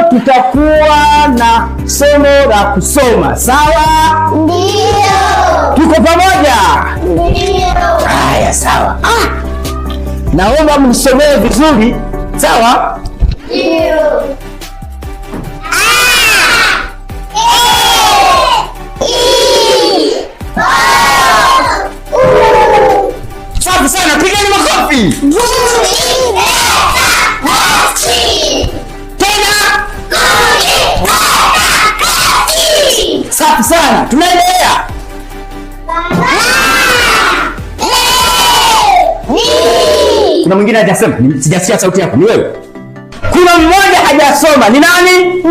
Tutakuwa na somo la kusoma. Sawa? Ndio. Tuko pamoja? Ndio. Haya, sawa. Naomba mnisomee vizuri. Sawa? Ndio. Safi sana, pigeni makofi. Tena. Safi sana, tunaendelea. Kuna mwingine hajasema, sijasikia sauti yako. Ni wewe? Kuna mmoja hajasoma. Ni nani?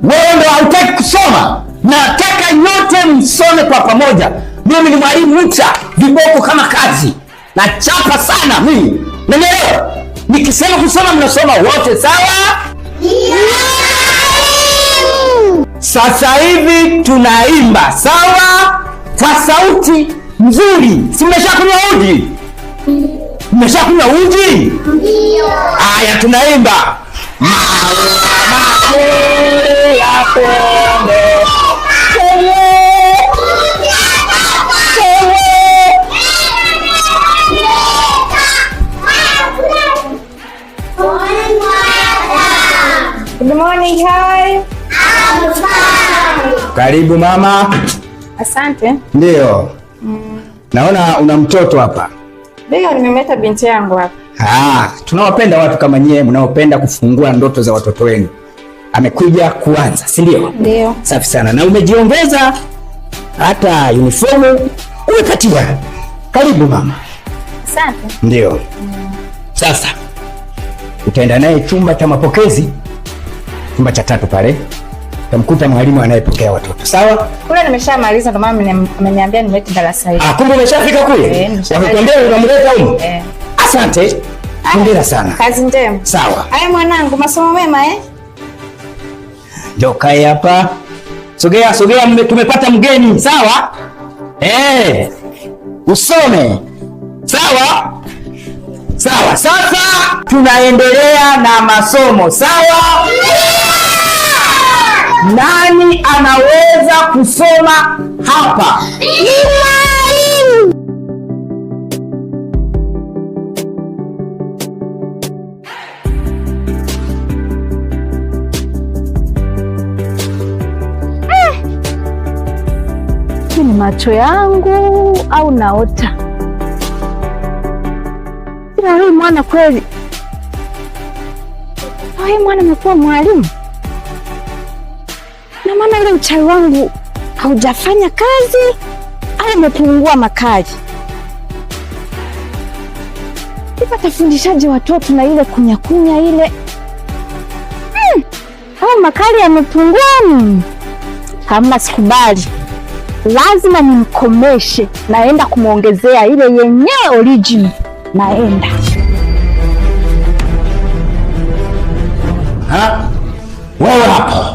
Wewe ndio hautaki kusoma. Nataka nyote msome kwa pamoja. Mimi ni mwalimu Mucha, viboko kama kazi. Nachapa sana mimi. Unanielewa? Nikisema kusoma mnasoma wote, sawa? Sasa hivi tunaimba, sawa? Kwa sauti nzuri. Si mmeshakunywa uji? Mmeshakunywa uji? Ndio. Haya, tunaimba. Good morning, hi. Karibu mama. Asante. Ndio. Naona una mtoto hapa. Ndio, nimemleta binti yangu hapa. Tunawapenda watu kama nyie mnaopenda kufungua ndoto za watoto wenu. Amekuja kuanza, si ndio? Ndio. Safi sana. Na umejiongeza hata uniformu umepatiwa. Karibu mama. Asante. Ndio. Sasa utaenda naye chumba cha mapokezi, chumba cha 3 pale. Utamkuta mwalimu anayepokea watoto. Sawa? Kule nimeshamaliza, ndio mama ameniambia nimlete darasa hili. Kumbe umeshafika kule? Wamekwambia unamleta huko? Asante. Hongera sana. Kazi njema. Sawa. Haya mwanangu, masomo mema Ndio kae hapa. Sogea, tumepata mgeni, sawa? Usome. Sawa? Sawa. Sasa tunaendelea na masomo, sawa? Nani anaweza kusoma hapa? Ni macho yangu au naota? Ila huyu mwana kweli, huyu mwana amekuwa mwalimu, na maana ile uchawi wangu haujafanya kazi au umepungua makali. Hivi atafundishaje watoto na ile kunyakunya ile? Au makali yamepungua? Hamna, sikubali. Lazima nimkomeshe. Naenda kumwongezea ile yenyewe original. Naenda. Wewe hapo.